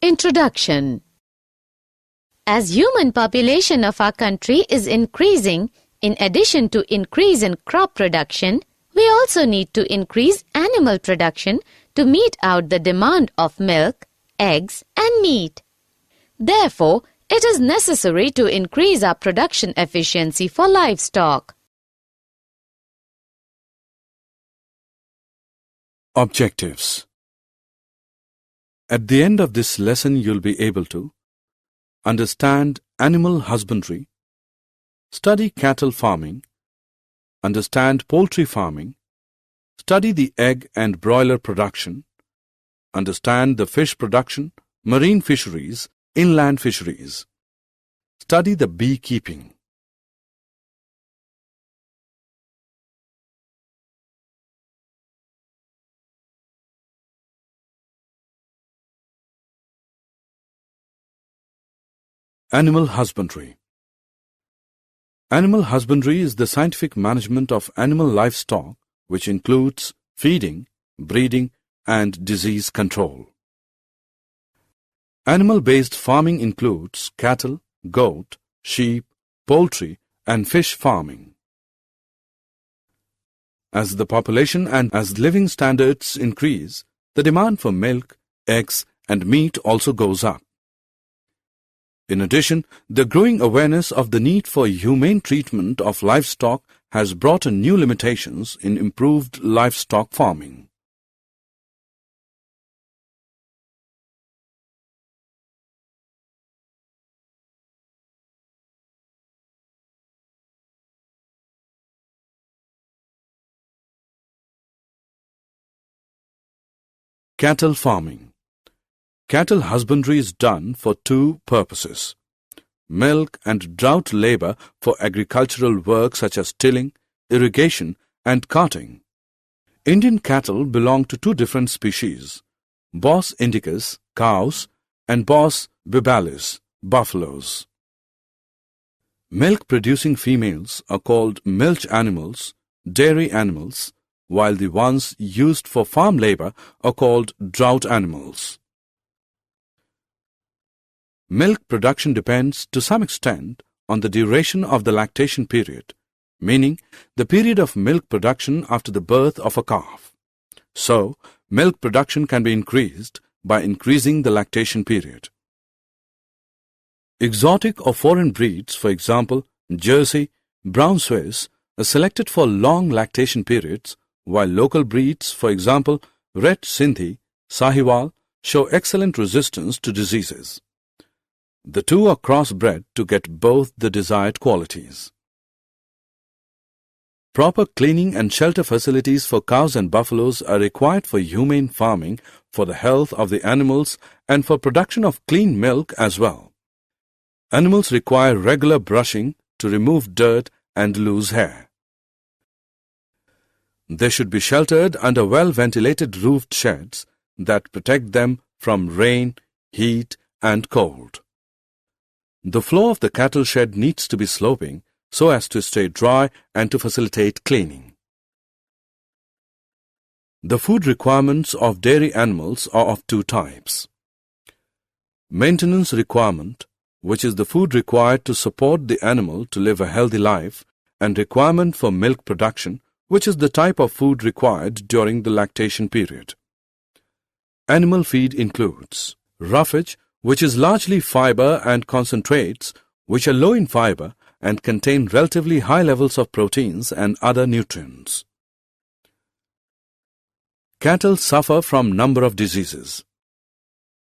Introduction. As human population of our country is increasing, in addition to increase in crop production, we also need to increase animal production to meet out the demand of milk, eggs and meat. Therefore, it is necessary to increase our production efficiency for livestock. Objectives. At the end of this lesson, you'll be able to understand animal husbandry, study cattle farming, understand poultry farming, study the egg and broiler production, understand the fish production, marine fisheries, inland fisheries, study the beekeeping. Animal husbandry. Animal husbandry is the scientific management of animal livestock which includes feeding, breeding and disease control. Animal-based farming includes cattle, goat, sheep, poultry and fish farming. As the population and as living standards increase, the demand for milk, eggs and meat also goes up. In addition, the growing awareness of the need for humane treatment of livestock has brought in new limitations in improved livestock farming. Cattle farming. Cattle husbandry is done for two purposes: milk and drought labor for agricultural work such as tilling, irrigation and carting. Indian cattle belong to two different species, Bos indicus, cows, and Bos bibalis, buffaloes. Milk-producing females are called milch animals, dairy animals, while the ones used for farm labor are called drought animals. Milk production depends to some extent on the duration of the lactation period, meaning the period of milk production after the birth of a calf. So, milk production can be increased by increasing the lactation period. Exotic or foreign breeds, for example, Jersey, Brown Swiss, are selected for long lactation periods, while local breeds, for example, Red Sindhi, Sahiwal, show excellent resistance to diseases. The two are crossbred to get both the desired qualities. Proper cleaning and shelter facilities for cows and buffaloes are required for humane farming, for the health of the animals and for production of clean milk as well. Animals require regular brushing to remove dirt and loose hair. They should be sheltered under well-ventilated roofed sheds that protect them from rain, heat and cold. The floor of the cattle shed needs to be sloping so as to stay dry and to facilitate cleaning. The food requirements of dairy animals are of two types: maintenance requirement, which is the food required to support the animal to live a healthy life, and requirement for milk production, which is the type of food required during the lactation period. Animal feed includes roughage, which is largely fiber and concentrates, which are low in fiber and contain relatively high levels of proteins and other nutrients. Cattle suffer from number of diseases.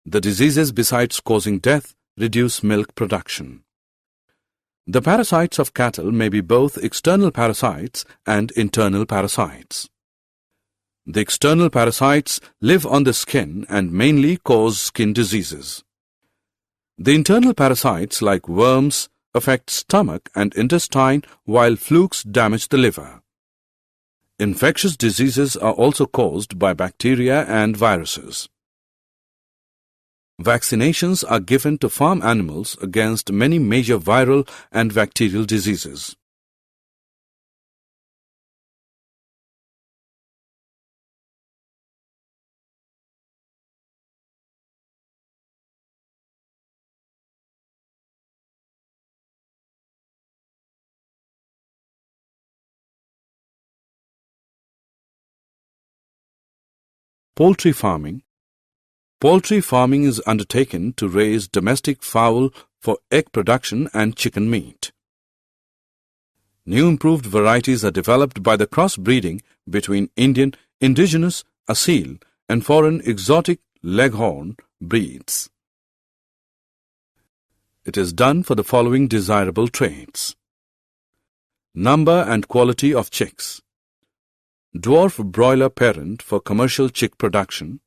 The diseases, besides causing death, reduce milk production. The parasites of cattle may be both external parasites and internal parasites. The external parasites live on the skin and mainly cause skin diseases. The internal parasites, like worms, affect stomach and intestine, while flukes damage the liver. Infectious diseases are also caused by bacteria and viruses. Vaccinations are given to farm animals against many major viral and bacterial diseases. poultry farming. Poultry farming is undertaken to raise domestic fowl for egg production and chicken meat. New improved varieties are developed by the cross-breeding between Indian, indigenous, Asil and foreign exotic Leghorn breeds. It is done for the following desirable traits: number and quality of chicks, dwarf broiler parent for commercial chick production,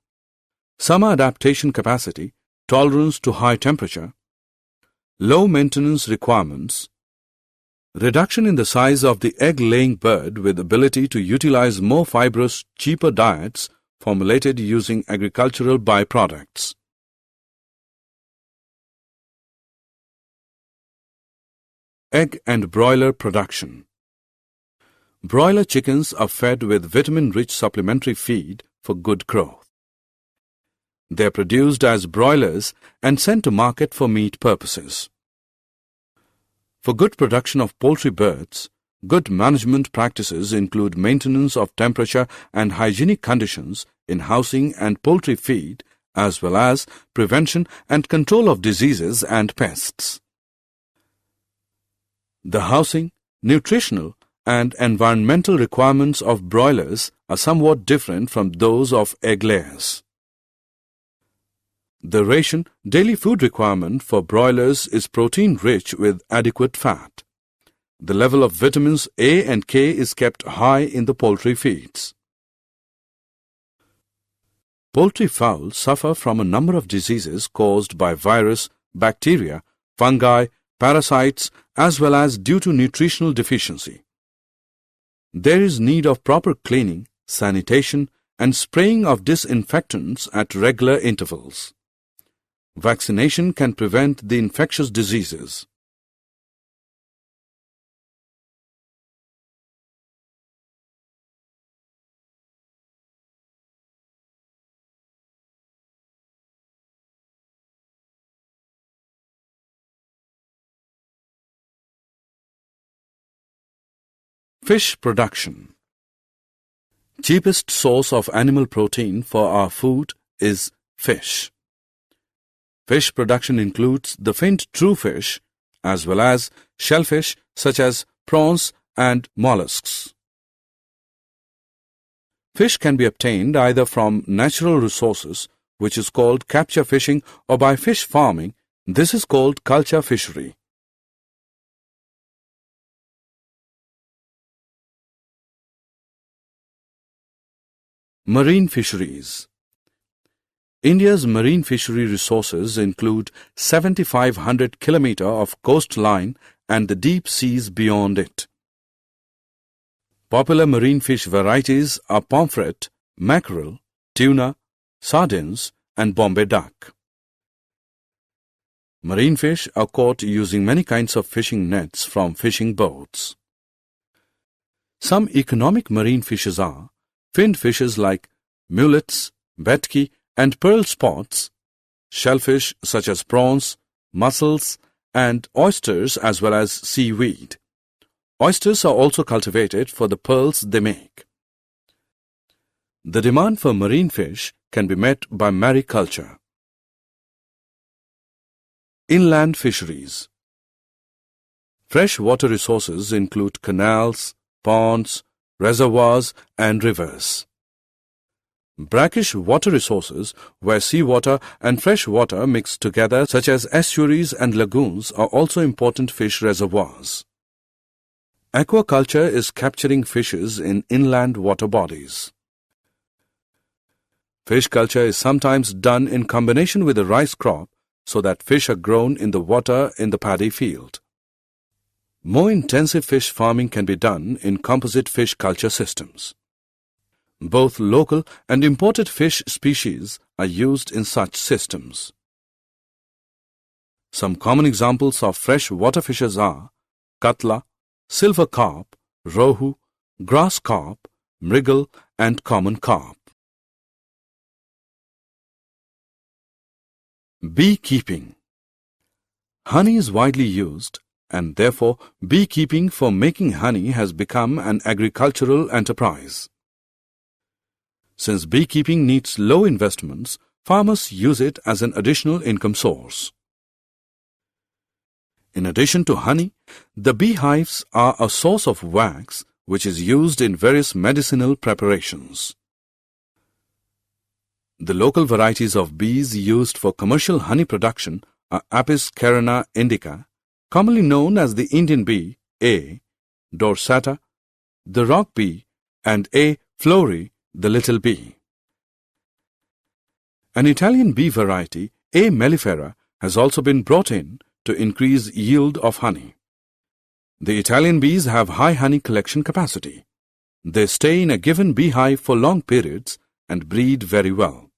summer adaptation capacity, tolerance to high temperature, low maintenance requirements, reduction in the size of the egg-laying bird with ability to utilize more fibrous, cheaper diets formulated using agricultural byproducts. Egg and broiler production. Broiler chickens are fed with vitamin-rich supplementary feed for good growth. They are produced as broilers and sent to market for meat purposes. For good production of poultry birds, good management practices include maintenance of temperature and hygienic conditions in housing and poultry feed, as well as prevention and control of diseases and pests. The housing, nutritional, and environmental requirements of broilers are somewhat different from those of egg layers. The ration daily food requirement for broilers is protein-rich with adequate fat. The level of vitamins A and K is kept high in the poultry feeds. Poultry fowl suffer from a number of diseases caused by virus, bacteria, fungi, parasites, as well as due to nutritional deficiency. There is need of proper cleaning, sanitation, and spraying of disinfectants at regular intervals. Vaccination can prevent the infectious diseases. Fish production. Cheapest source of animal protein for our food is fish. Fish production includes the finned true fish as well as shellfish such as prawns and mollusks. Fish can be obtained either from natural resources, which is called capture fishing, or by fish farming. This is called culture fishery. Marine fisheries. India's marine fishery resources include 7,500 km of coastline and the deep seas beyond it. Popular marine fish varieties are pomfret, mackerel, tuna, sardines, and Bombay duck. Marine fish are caught using many kinds of fishing nets from fishing boats. Some economic marine fishes are finned fishes like mullets, vetki, and pearl spots, shellfish such as prawns, mussels, and oysters as well as seaweed. Oysters are also cultivated for the pearls they make. The demand for marine fish can be met by mariculture. Inland fisheries. Fresh water resources include canals, ponds, reservoirs, and rivers. Brackish water resources, where seawater and fresh water mix together, such as estuaries and lagoons, are also important fish reservoirs. Aquaculture is capturing fishes in inland water bodies. Fish culture is sometimes done in combination with a rice crop so that fish are grown in the water in the paddy field. More intensive fish farming can be done in composite fish culture systems. Both local and imported fish species are used in such systems. Some common examples of fresh water fishes are katla, silver carp, rohu, grass carp, mrigal, and common carp. Beekeeping. Honey is widely used, and therefore beekeeping for making honey has become an agricultural enterprise. Since beekeeping needs low investments, farmers use it as an additional income source. In addition to honey, the beehives are a source of wax which is used in various medicinal preparations. The local varieties of bees used for commercial honey production are Apis carina indica, commonly known as the Indian bee, A. dorsata, the rock bee, and A. flori, the little bee. An Italian bee variety, A. mellifera, has also been brought in to increase yield of honey. The Italian bees have high honey collection capacity. They stay in a given beehive for long periods and breed very well.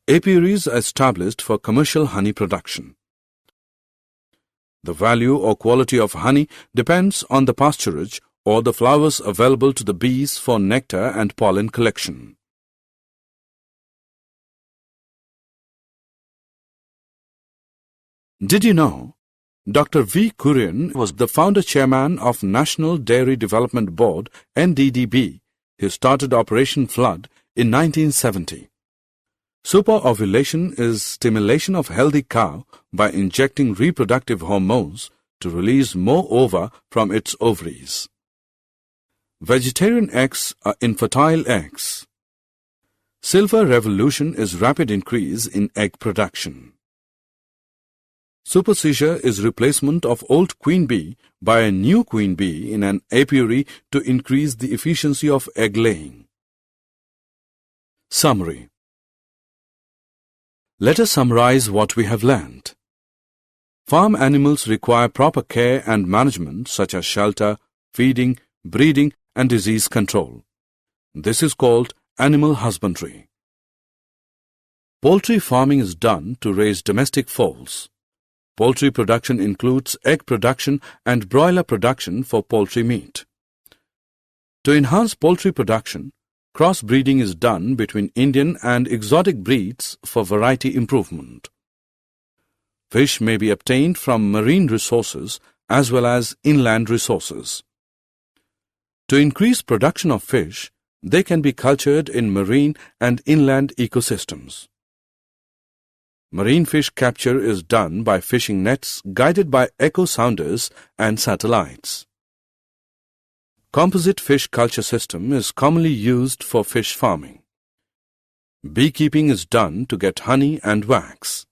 Apiaries are established for commercial honey production. The value or quality of honey depends on the pasturage or the flowers available to the bees for nectar and pollen collection. Did you know Dr. V. Kurian was the founder-chairman of National Dairy Development Board, NDDB. He started Operation Flood in 1970. Superovulation is stimulation of healthy cow by injecting reproductive hormones to release more ova from its ovaries. Vegetarian eggs are infertile eggs. Silver revolution is rapid increase in egg production. Supersedure is replacement of old queen bee by a new queen bee in an apiary to increase the efficiency of egg laying. Summary. Let us summarize what we have learned. Farm animals require proper care and management such as shelter, feeding, breeding, and disease control. This is called animal husbandry. Poultry farming is done to raise domestic fowls. Poultry production includes egg production and broiler production for poultry meat. To enhance poultry production, crossbreeding is done between Indian and exotic breeds for variety improvement. Fish may be obtained from marine resources as well as inland resources. To increase production of fish, they can be cultured in marine and inland ecosystems. Marine fish capture is done by fishing nets guided by echo sounders and satellites. Composite fish culture system is commonly used for fish farming. Beekeeping is done to get honey and wax.